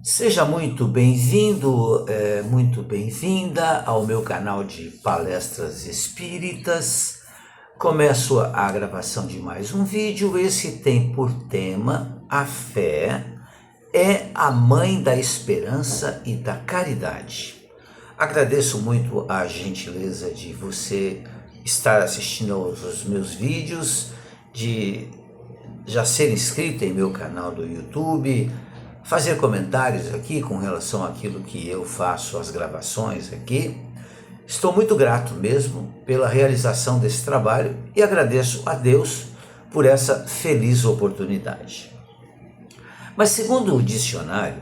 Seja muito bem-vindo, muito bem-vinda ao meu canal de palestras espíritas. Começo a gravação de mais um vídeo. Esse tem por tema: a fé é a mãe da esperança e da caridade. Agradeço muito a gentileza de você estar assistindo aos meus vídeos, de já ser inscrito em meu canal do YouTube, fazer comentários aqui com relação àquilo que eu faço, as gravações aqui. Estou muito grato mesmo pela realização desse trabalho e agradeço a Deus por essa feliz oportunidade. Mas segundo o dicionário,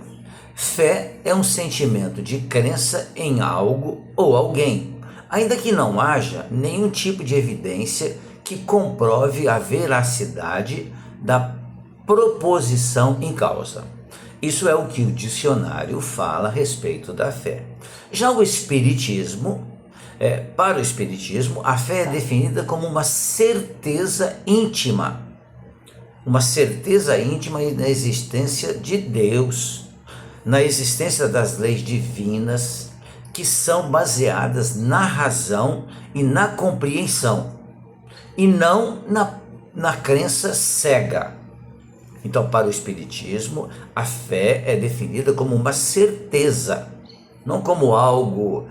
fé é um sentimento de crença em algo ou alguém, ainda que não haja nenhum tipo de evidência que comprove a veracidade da proposição em causa. Isso é o que o dicionário fala a respeito da fé. Já o Espiritismo, para o Espiritismo, a fé é definida como uma certeza íntima na existência de Deus, na existência das leis divinas, que são baseadas na razão e na compreensão, e não na crença cega. Então, para o Espiritismo, a fé é definida como uma certeza, não como algo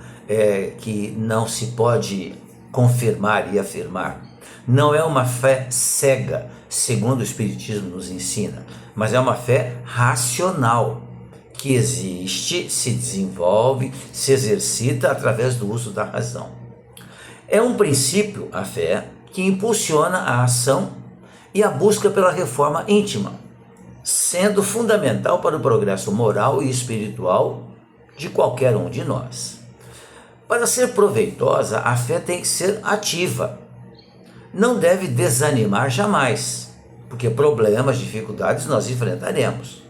que não se pode confirmar e afirmar. Não é uma fé cega, segundo o Espiritismo nos ensina, mas é uma fé racional, que existe, se desenvolve, se exercita através do uso da razão. É um princípio, a fé, que impulsiona a ação e a busca pela reforma íntima, sendo fundamental para o progresso moral e espiritual de qualquer um de nós. Para ser proveitosa, a fé tem que ser ativa. Não deve desanimar jamais, porque problemas, dificuldades nós enfrentaremos.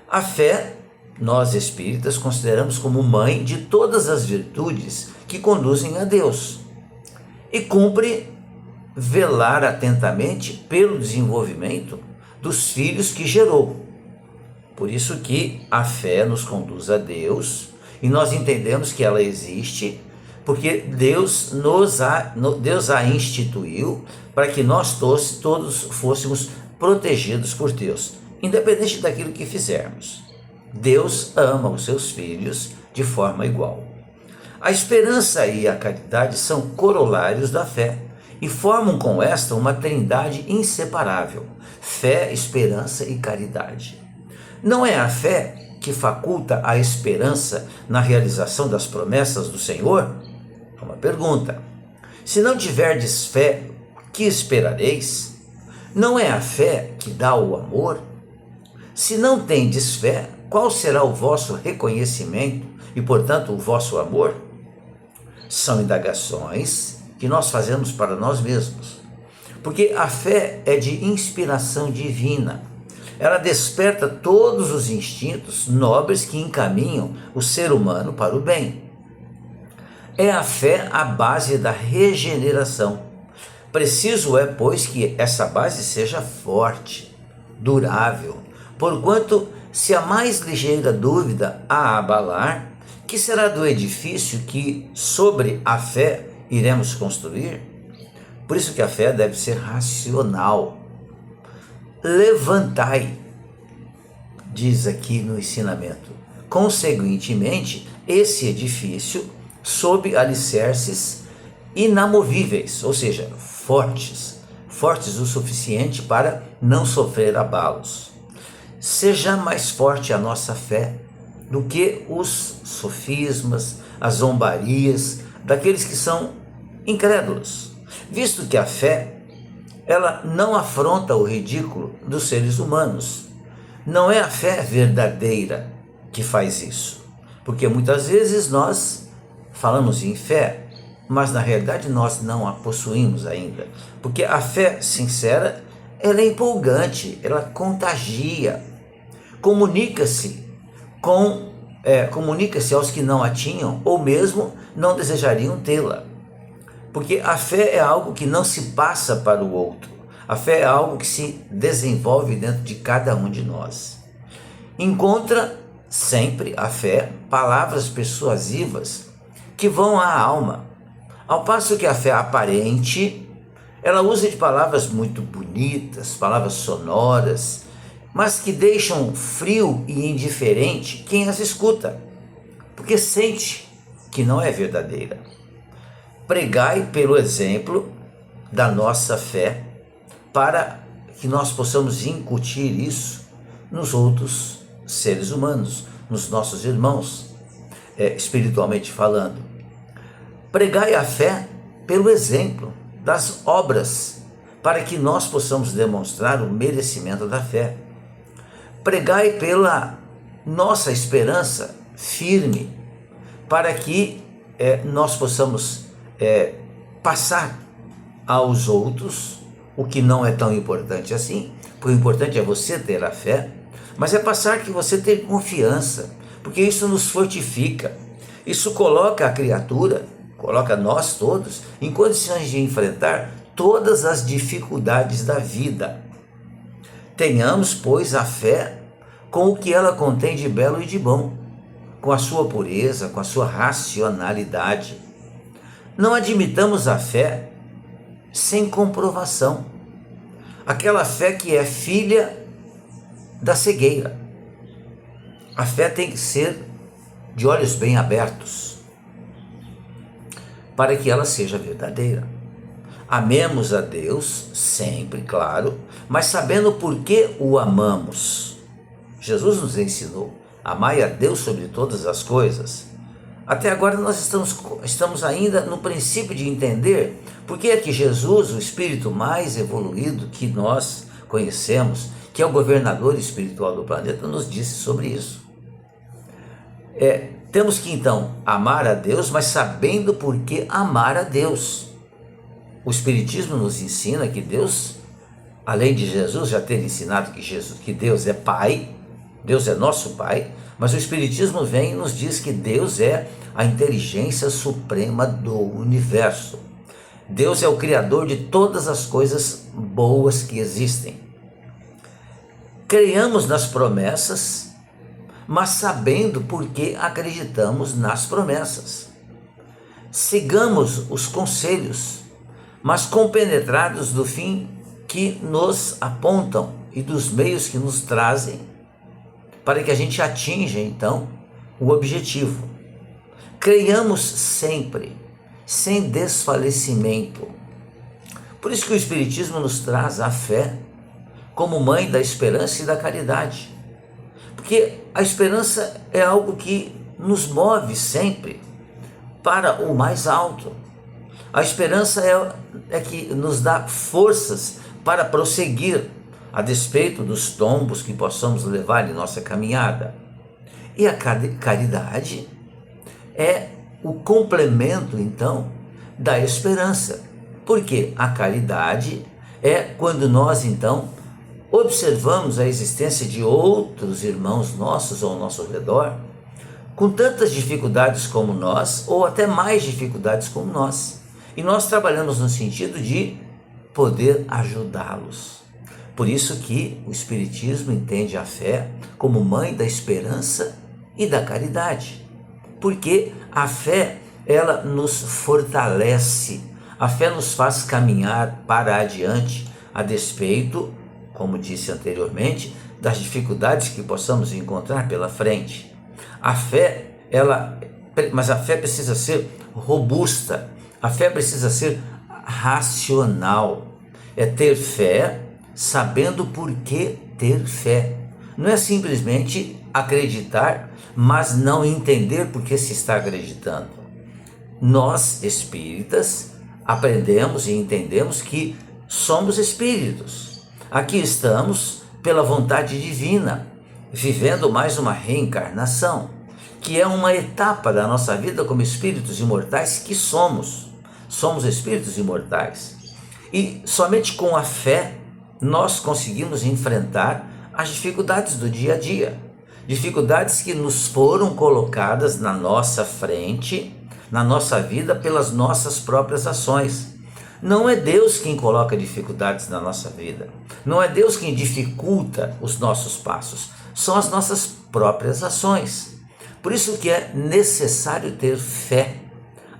A fé, nós espíritas consideramos como mãe de todas as virtudes que conduzem a Deus, e cumpre velar atentamente pelo desenvolvimento dos filhos que gerou. Por isso que a fé nos conduz a Deus, e nós entendemos que ela existe porque Deus a instituiu para que nós todos fôssemos protegidos por Deus, independente daquilo que fizermos. Deus ama os seus filhos de forma igual. A esperança e a caridade são corolários da fé e formam com esta uma trindade inseparável: fé, esperança e caridade. Não é a fé que faculta a esperança na realização das promessas do Senhor? É uma pergunta. Se não tiverdes fé, que esperareis? Não é a fé que dá o amor? Se não tendes fé, qual será o vosso reconhecimento e, portanto, o vosso amor? São indagações que nós fazemos para nós mesmos, porque a fé é de inspiração divina. Ela desperta todos os instintos nobres que encaminham o ser humano para o bem. É a fé a base da regeneração. Preciso é, pois, que essa base seja forte, durável, porquanto, se a mais ligeira dúvida a abalar, que será do edifício que sobre a fé iremos construir? Por isso que a fé deve ser racional. Levantai, diz aqui no ensinamento, conseguintemente, esse edifício sob alicerces inamovíveis, ou seja, fortes o suficiente para não sofrer abalos. Seja mais forte a nossa fé do que os sofismas, as zombarias daqueles que são incrédulos, visto que a fé, ela não afronta o ridículo dos seres humanos. Não é a fé verdadeira que faz isso, porque muitas vezes nós falamos em fé, mas na realidade nós não a possuímos ainda, porque a fé sincera, ela é empolgante, ela contagia, comunica-se aos que não a tinham ou mesmo não desejariam tê-la. Porque a fé é algo que não se passa para o outro. A fé é algo que se desenvolve dentro de cada um de nós. Encontra sempre a fé, palavras persuasivas que vão à alma. Ao passo que a fé aparente, ela usa de palavras muito bonitas, palavras sonoras, mas que deixam frio e indiferente quem as escuta, porque sente que não é verdadeira. Pregai pelo exemplo da nossa fé, para que nós possamos incutir isso nos outros seres humanos, nos nossos irmãos, espiritualmente falando. Pregai a fé pelo exemplo das obras, para que nós possamos demonstrar o merecimento da fé. Pregai pela nossa esperança firme, para que nós possamos passar aos outros o que não é tão importante assim, porque o importante é você ter a fé, mas é passar que você tem confiança, porque isso nos fortifica, isso coloca a criatura, coloca nós todos em condições de enfrentar todas as dificuldades da vida. Tenhamos, pois, a fé com o que ela contém de belo e de bom, com a sua pureza, com a sua racionalidade. Não admitamos a fé sem comprovação, aquela fé que é filha da cegueira. A fé tem que ser de olhos bem abertos, para que ela seja verdadeira. Amemos a Deus sempre, claro, mas sabendo por que o amamos. Jesus nos ensinou: amai a Deus sobre todas as coisas. Até agora nós estamos ainda no princípio de entender por que é que Jesus, o espírito mais evoluído que nós conhecemos, que é o governador espiritual do planeta, nos disse sobre isso. Temos que então amar a Deus, mas sabendo por que amar a Deus. O Espiritismo nos ensina que Deus, além de Jesus já ter ensinado que Deus é Pai, Deus é nosso Pai, mas o Espiritismo vem e nos diz que Deus é a inteligência suprema do universo. Deus é o Criador de todas as coisas boas que existem. Creiamos nas promessas, mas sabendo por que acreditamos nas promessas. Sigamos os conselhos, mas compenetrados do fim que nos apontam e dos meios que nos trazem, para que a gente atinja, então, o objetivo. Creiamos sempre, sem desfalecimento. Por isso que o Espiritismo nos traz a fé como mãe da esperança e da caridade. Porque a esperança é algo que nos move sempre para o mais alto. A esperança é que nos dá forças para prosseguir, a despeito dos tombos que possamos levar em nossa caminhada. E a caridade é o complemento, então, da esperança. Porque a caridade é quando nós, então, observamos a existência de outros irmãos nossos ao nosso redor, com tantas dificuldades como nós, ou até mais dificuldades como nós. E nós trabalhamos no sentido de poder ajudá-los. Por isso que o Espiritismo entende a fé como mãe da esperança e da caridade. Porque a fé, ela nos fortalece, a fé nos faz caminhar para adiante, a despeito, como disse anteriormente, das dificuldades que possamos encontrar pela frente. Mas a fé precisa ser robusta, a fé precisa ser racional. É ter fé sabendo por que ter fé. Não é simplesmente acreditar, mas não entender por que se está acreditando. Nós, espíritas, aprendemos e entendemos que somos espíritos. Aqui estamos pela vontade divina, vivendo mais uma reencarnação, que é uma etapa da nossa vida como espíritos imortais que somos. Somos espíritos imortais. E somente com a fé nós conseguimos enfrentar as dificuldades do dia a dia. Dificuldades que nos foram colocadas na nossa frente, na nossa vida, pelas nossas próprias ações. Não é Deus quem coloca dificuldades na nossa vida. Não é Deus quem dificulta os nossos passos. São as nossas próprias ações. Por isso que é necessário ter fé,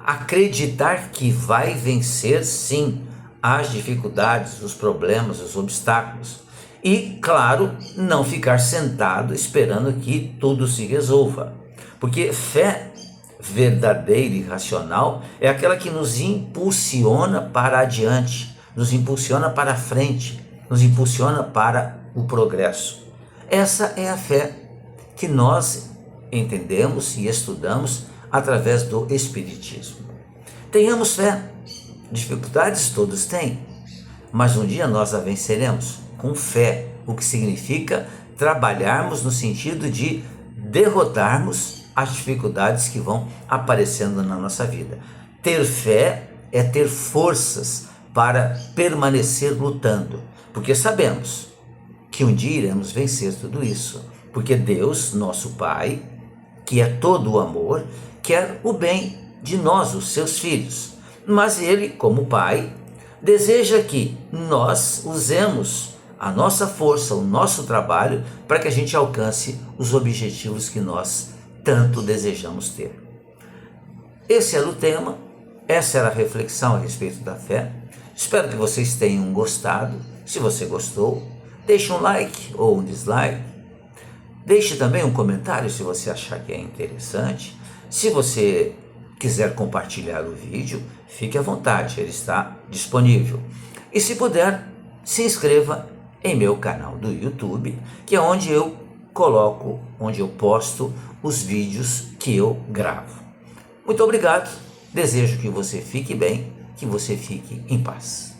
acreditar que vai vencer sim as dificuldades, os problemas, os obstáculos. E, claro, não ficar sentado esperando que tudo se resolva. Porque fé verdadeira e racional é aquela que nos impulsiona para adiante, nos impulsiona para frente, nos impulsiona para o progresso. Essa é a fé que nós entendemos e estudamos através do Espiritismo. Tenhamos fé, dificuldades todos têm, mas um dia nós a venceremos com fé, o que significa trabalharmos no sentido de derrotarmos as dificuldades que vão aparecendo na nossa vida. Ter fé é ter forças para permanecer lutando, porque sabemos que um dia iremos vencer tudo isso, porque Deus, nosso Pai, que é todo o amor, quer o bem de nós, os seus filhos, mas Ele, como Pai, deseja que nós usemos a nossa força, o nosso trabalho, para que a gente alcance os objetivos que nós tanto desejamos ter. Esse era o tema, essa era a reflexão a respeito da fé. Espero que vocês tenham gostado. Se você gostou, deixe um like ou um dislike. Deixe também um comentário se você achar que é interessante. Se você quiser compartilhar o vídeo, fique à vontade, ele está disponível. E se puder, se inscreva em meu canal do YouTube, que é onde eu coloco, onde eu posto os vídeos que eu gravo. Muito obrigado, desejo que você fique bem, que você fique em paz.